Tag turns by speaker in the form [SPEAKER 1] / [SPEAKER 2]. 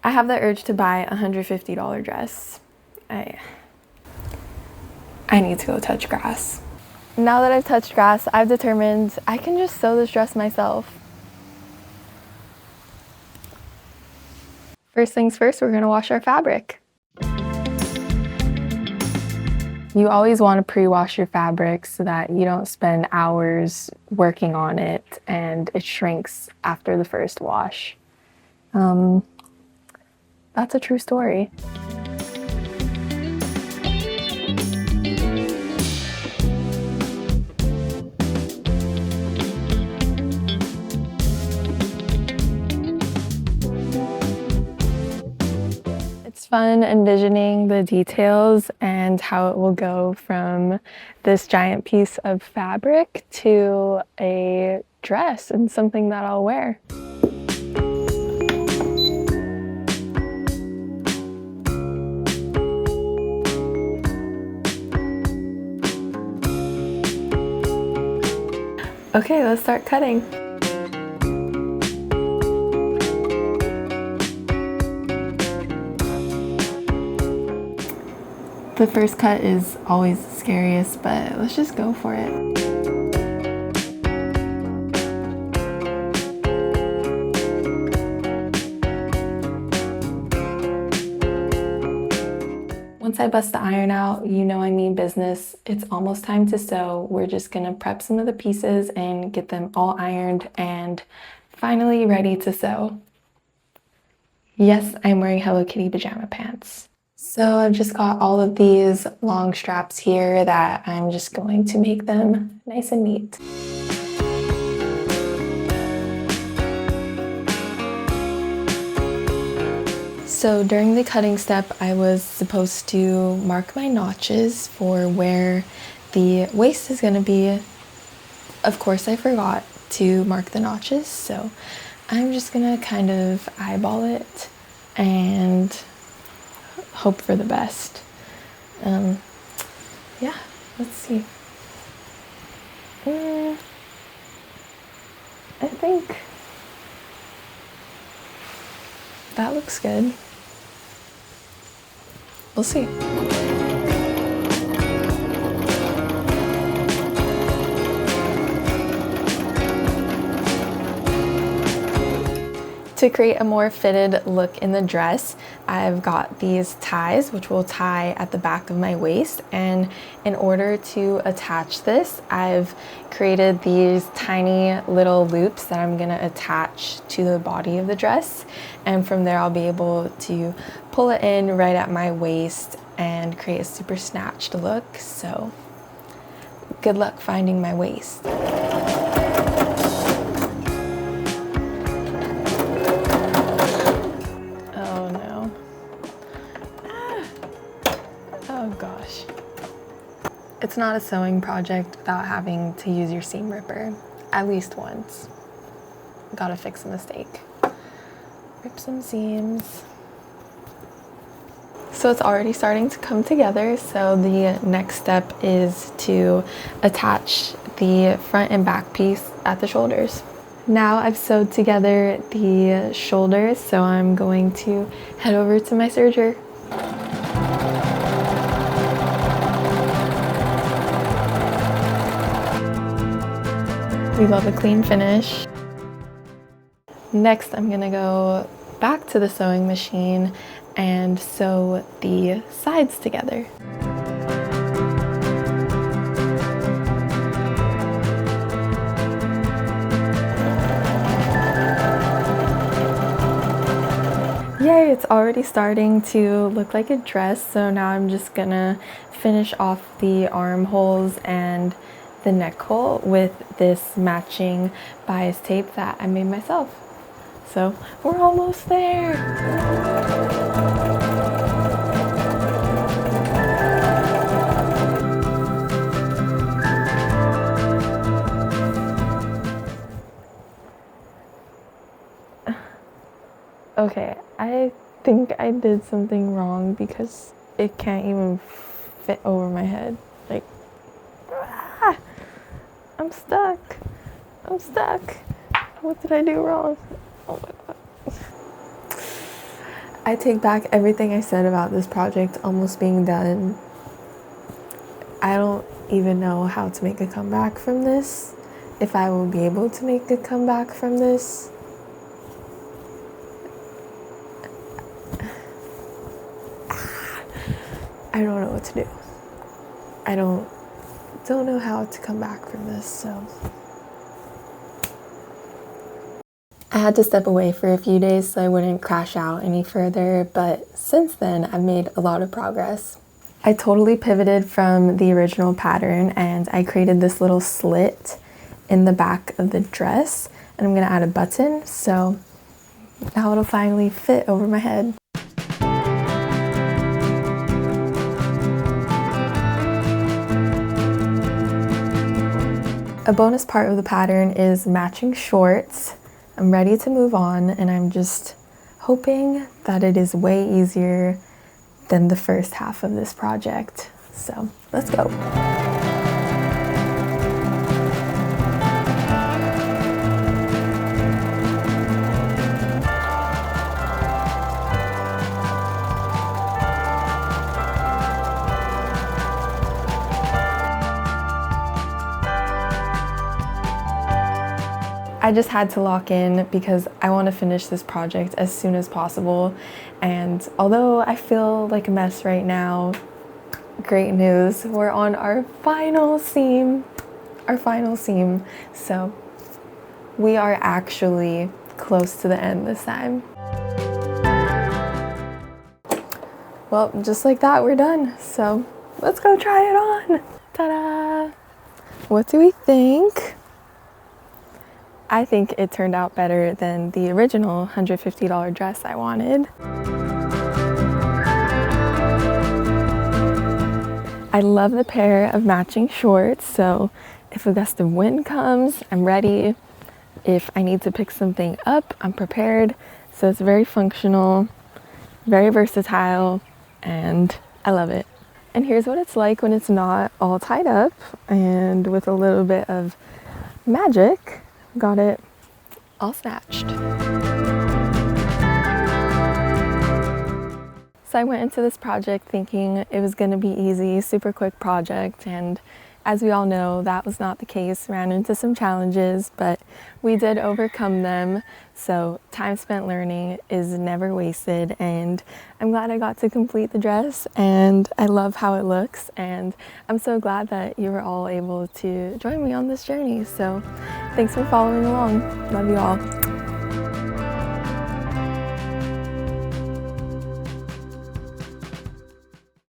[SPEAKER 1] I have the urge to buy a $150 dress. I need to go touch grass. Now that I've touched grass, I've determined I can just sew this dress myself. First things first, we're gonna wash our fabric. You always want to pre-wash your fabric so that you don't spend hours working on it and it shrinks after the first wash. That's a true story. It's fun envisioning the details and how it will go from this giant piece of fabric to a dress and something that I'll wear. Okay, let's start cutting. The first cut is always the scariest, but let's just go for it. Once I bust the iron out, you know I mean business. It's almost time to sew. We're just gonna prep some of the pieces and get them all ironed and finally ready to sew. Yes, I'm wearing Hello Kitty pajama pants. So I've just got all of these long straps here that I'm just going to make them nice and neat. So during the cutting step, I was supposed to mark my notches for where the waist is gonna be. Of course, I forgot to mark the notches, so I'm just gonna kind of eyeball it and hope for the best. Yeah, let's see. I think that looks good. We'll see. To create a more fitted look in the dress, I've got these ties, which will tie at the back of my waist. And in order to attach this, I've created these tiny little loops that I'm gonna attach to the body of the dress. And from there, I'll be able to pull it in right at my waist and create a super snatched look. So good luck finding my waist. Oh gosh. It's not a sewing project without having to use your seam ripper. At least once. Gotta fix a mistake. Rip some seams. So it's already starting to come together, so the next step is to attach the front and back piece at the shoulders. Now I've sewed together the shoulders, so I'm going to head over to my serger. We love a clean finish. Next, I'm gonna go back to the sewing machine and sew the sides together. Yay, it's already starting to look like a dress, so now I'm just gonna finish off the armholes and the neck hole with this matching bias tape that I made myself. So we're almost there. Okay, I think I did something wrong because it can't even fit over my head. Like, I'm stuck. I'm stuck. What did I do wrong? Oh my God. I take back everything I said about this project almost being done. I don't even know how to make a comeback from this, if I will be able to make a comeback from this. I don't know what to do. I don't know how to come back from this, so. I had to step away for a few days so I wouldn't crash out any further, but since then I've made a lot of progress. I totally pivoted from the original pattern and I created this little slit in the back of the dress, and I'm gonna add a button so now it'll finally fit over my head. A bonus part of the pattern is matching shorts. I'm ready to move on, and I'm just hoping that it is way easier than the first half of this project. So let's go. I just had to lock in because I want to finish this project as soon as possible, and although I feel like a mess right now, great news, we're on our final seam, so we are actually close to the end this time. Well, just like that, we're done, so let's go try it on. Ta-da! What do we think? I think it turned out better than the original $150 dress I wanted. I love the pair of matching shorts, so if a gust of wind comes, I'm ready. If I need to pick something up, I'm prepared. So it's very functional, very versatile, and I love it. And here's what it's like when it's not all tied up, and with a little bit of magic, got it all snatched. So I went into this project thinking it was going to be easy, super quick project, and as we all know, that was not the case. Ran into some challenges, but we did overcome them. So time spent learning is never wasted, and I'm glad I got to complete the dress, and I love how it looks, and I'm so glad that you were all able to join me on this journey. So thanks for following along. Love you all.